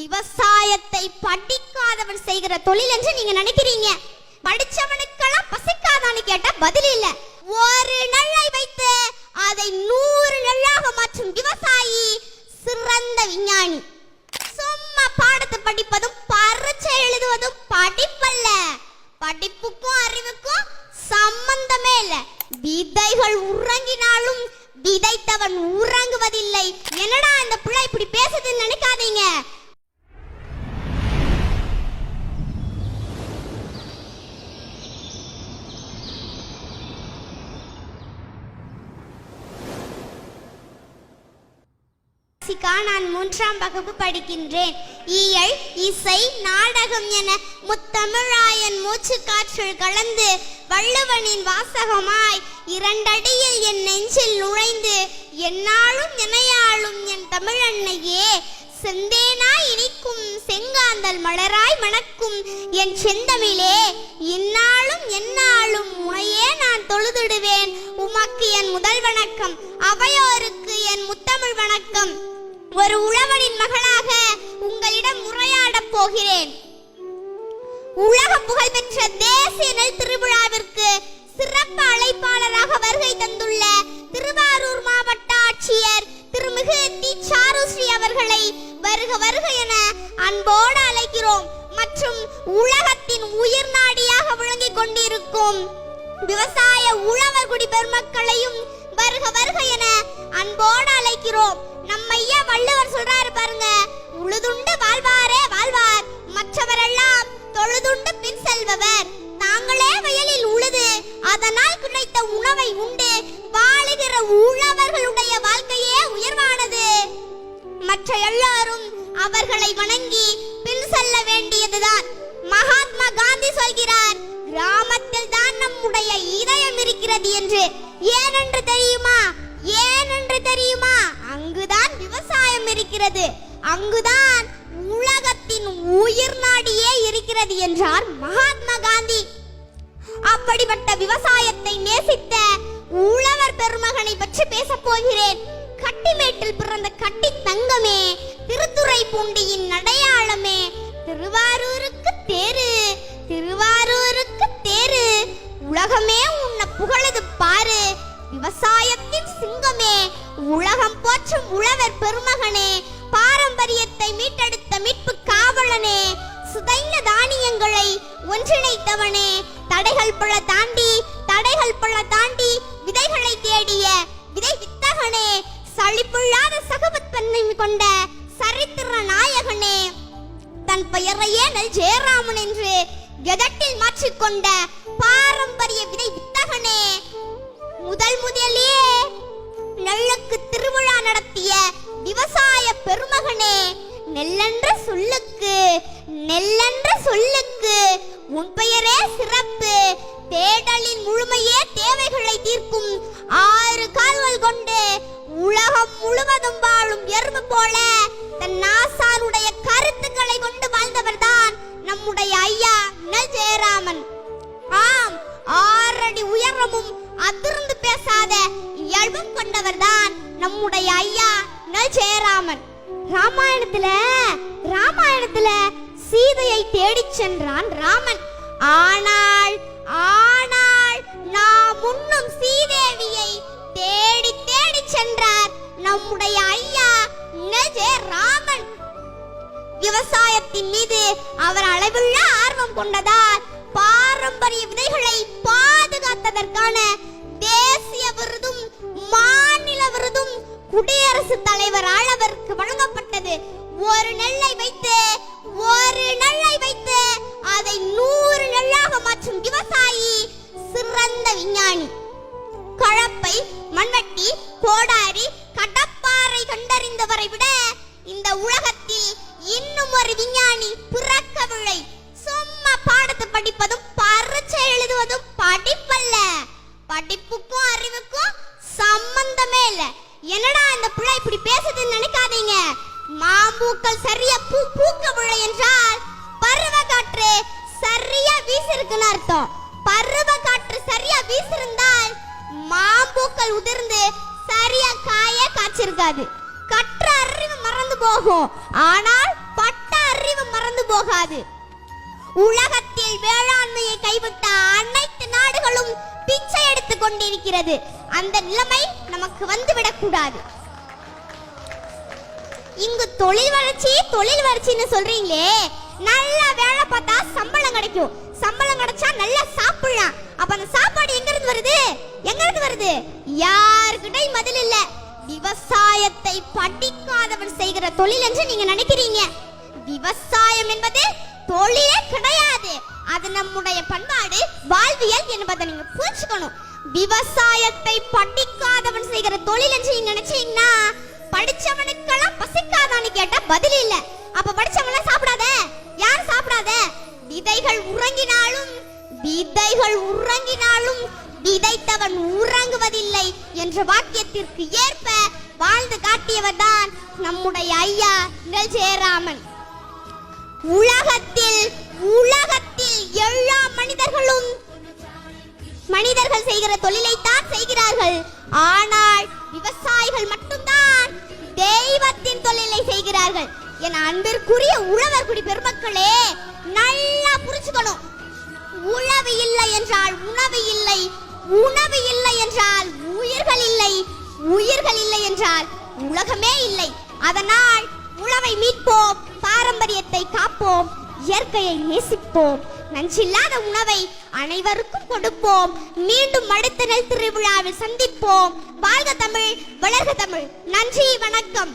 விவசாயத்தை படிக்காதவன் செய்கிற தொழில் என்று நீங்க நினைக்கிறீங்க. படிச்சவனுக்கெல்லாம் பசிக்காதான்னு கேட்டா பதில் இல்ல. ஒரு நெல்லை வைத்து அதை 100 நெல்லாக மாற்றும் விவசாயி சிறந்த விஞ்ஞானி. சும்மா பாடத்தை படிப்பதும் பரீட்சை எழுதுவதும் படிப்பல்ல. படிப்புக்கும் அறிவுக்கும் சம்பந்தமே இல்ல. விதைகள் உறங்கினாலும் விதைத்தவன் உறங்குவதில்லை. என்னடா இந்த பிள்ளை இப்படி பேசுதுன்னு நினைக்காதீங்க. நான் 3ஆம் வகுப்பு படிக்கின்றேன். இயல், இசை, நாடகம் என முத்தமிழாயன் மூச்சு காற்றில் கலந்து வள்ளுவனின் வாசகமாய் 2 அடியில் என் நெஞ்சில் நுழைந்து என்னாலும் எனையாளும் என் தமிழன்னையே செந்தேனாய் இனிக்கும் செங்காந்தல் மலராய் மணக்கும் என் செந்தமிழே இந்நாளும் எந்நாளும் உனையே நான் தொழுதிடுவேன். உமக்கு என் முதல் வணக்கம், அவையோருக்கு என் முத்தமிழ் வணக்கம். ஒரு உழவனின் மகளாக உங்களிடம் உரையாடப் போகிறேன். உலக புகழ்பெற்ற தேசிய நெல் திருவிழாவிற்கு சிறப்பு அழைப்பாளராக வருகை தந்துள்ள திருவாரூர் மாவட்ட ஆட்சியர் திருமிகு தி. சாருஸ்ரீ அவர்களை வருக வருக என அன்போடு அழைக்கிறோம். மற்றும் உலகத்தின் உயிர் நாடியாக விளங்கிக் கொண்டிருக்கும் விவசாய உழவர் குடி பெருமக்களையும் வருக வருக என அன்போடு அழைக்கிறோம். நம்ம ஐயா வள்ளுவர் சொல்றாரு பாருங்க, உழுதுண்டு வாழ்வாரே வாழ்வார், மற்றவரெல்லாம் தொழுதுண்டு பின் செல்பவர். தாங்களே வயலில் உழுது அதனால் கிடைத்த உணவை உண்டு வாழுகிற உழவர்களுடைய வாழ்க்கையே உயர்வானது. மற்ற எல்லாரும் அவர்களை வணங்கி பின் செல்ல வேண்டியதுதான். மகாத்மா காந்தி சொல்கிறார், கிராமத்தில் தான் நம்முடைய இதயம் இருக்கிறது என்று. ஏனென்று தெரியுமா? ஏனென்று தெரியுமா? அங்குதான் விவசாயம் இருக்கிறது, அங்குதான் உலகத்தின் உயிர் நாடியே இருக்கிறது என்றார் மகாத்மா காந்தி. அப்படிப்பட்ட விவசாயத்தை நேசித்த உழவர் பெருமகனை பற்றி பேச போகிறேன். கட்டிமேட்டில் பிறந்த கட்டி தங்கமே, திருத்துறைப்பூண்டியின் அடையாளமே, திருவாரூருக்கு தேரு, திருவாரூருக்கு தேரு, உலகமே உன்னை புகழது பாரு, விவசாயத்தின் சிங்கமே, உலகம் போற்றும் உழவர் பெருமகனே, பாரம்பரியத்தை மீட்டெடுத்த மீட்பு காவலனே, சுதைந்த தானியங்களை ஒன்றிணைத்தவனே, தடைகள் பல தாண்டி விதைகளை தேடிய விதை வித்தகனே, சலிப்புள்ளாத சகவத்தன்மை கொண்ட சரித்திர நாயகனே, தன் பெயரையே நெல் ஜெயராமன் என்று கெதட்டில் மாற்றிக்கொண்ட பாரம்பரிய விதை வித்தகனே, முதலிலே நெல்லுக்கு திருவிழா நடத்திய விவசாய பெருமகனே, நெல்லென்ற சொல்லுக்கு உன் பெயரே சிறப்பு, தேடலின் முழுமையே தேவைகளை தீர்க்கும் 6 கால்கள் கொண்டு உலகம் முழுவதும் வாழும் எறும்பு போல தன் நாசாருடைய கருத்துக்களை கொண்டு வாழ்ந்தவர்தான் நம்முடைய ஐயா நெல் ஜெயராமன். ஆம், 6 அடி உயரமும் அதிர்ந்து பேசாத இயல்பும் கொண்டவர்தான் நம்முடைய ஐயா நெல் ஜெயராமன். ராமாயணத்துல சீதையை தேடிச் சென்றான் ராமன். ஆனால் நாம் முன்னும் சீதேவியை தேடி தேடி சென்றார் நம்முடைய ஐயா நெல் ஜெயராமன். விவசாயத்தின் மீது அவர் அளவுள்ள ஆர்வம் கொண்டதால் பாரம்பரிய விதைகளை பாதுகாத்ததற்கான தேசிய விருதும் மாநில விருதும் குடியரசுத் தலைவரால் அவருக்கு வழங்கப்பட்டது. ஒரு நெல்லை வைத்து அதை 100 நெல்லாக மாற்றும் விவசாயி சிறந்த விஞ்ஞானி. கலப்பை, மண்வெட்டி, கோடாரி, கடப்பாறை கண்டறிந்தவரை விட இந்த உலகத்தில் இன்னும் ஒரு விஞ்ஞானி பிறக்கவில்லை. சும்மா பாடத்தை படிப்பதும் பரீட்சை எழுதுவதும் படிப்பல்ல. படிப்புக்கும் அறிவுக்கும் சம்பந்தமே இல்ல. என்னடா இந்த பிள்ளை இப்படி பேசுதுன்னு நினைக்காதீங்க. மாம்பூக்கள் சரியா பூக்கவில்லை என்றால் பருவ காற்று சரியா வீசிருக்குன்னு அர்த்தம். பருவ காற்று சரியா வீசிருந்தால் மாம்பூக்கள் உதிர்ந்து சரியா காய காய்ச்சிருக்காது. கற்ற அறிவு மறந்து போகும், ஆனால் பட்ட போகாது. உலகத்தில் வேளாண்மையை கைவிட்ட அனைத்து நாடுகளும் பிச்சை எடுத்துக் கொண்டிருக்கிறது. அந்த நிலைமை நமக்கு வந்துவிடக் கூடாது. இங்கு தொழில் வளர்ச்சின்னு சொல்றீங்களே, நல்லா வேலை பார்த்தா சம்பளம் கிடைக்கும். சம்பளம் கிடைச்சா நல்லா சாப்பிடலாம். அப்ப அந்த சாப்பாடு எங்க இருந்து வருது? யாருக்கிட்டையும் பதில் இல்ல. விவசாயத்தை படிக்காதவன் செய்கிற தொழில் என்று நீங்க நினைக்கிறீங்க. விவசாயம் என்பது தொழிலே கிடையாது. அது நம்முடைய பண்பாடு, வாழ்வியல் என்பதை நீங்க புரிஞ்சுக்கணும். விவசாயத்தை படிக்காதவன் செய்கிற தொழில் என்று நீங்க நினைச்சீங்கன்னா, படிச்சவனுக்கெல்லாம் பசிக்காதான்னு கேட்டா பதில் இல்ல. அப்ப படிச்சவங்க சாப்பிடாத, யார் சாப்பிடாத? விதைகள் உறங்கினாலும் விதைத்தவன் உறங்குவதில்லை என்ற வாக்கியத்திற்கு ஏற்ப வாழ்ந்து காட்டியவர் தான் நம்முடைய ஐயா நெல் ஜெயராமன். உலகத்தில் எல்லா மனிதர்கள் செய்கிற தொழிலைத்தான் செய்கிறார்கள். ஆனால் விவசாயிகள் மட்டும்தான் தெய்வத்தின் தொழிலை செய்கிறார்கள். என் அன்பிற்குரிய உழவர்குடி பெருமக்களே, நல்லா புரிஞ்சுக்கணும். உழவு இல்லை என்றால் உணவு இல்லை, உணவு இல்லை என்றால் உயிர்கள் இல்லை, உயிர்கள் இல்லை என்றால் உலகமே இல்லை. அதனால் உழவை மீட்போம், பாரம்பரியத்தை காப்போம், இயற்கையை நேசிப்போம், நஞ்சில்லாத உணவை அனைவருக்கும் கொடுப்போம். மீண்டும் அடுத்த நெல் திருவிழாவில் சந்திப்போம். வாழ்க தமிழ், வளர்க தமிழ். நன்றி, வணக்கம்.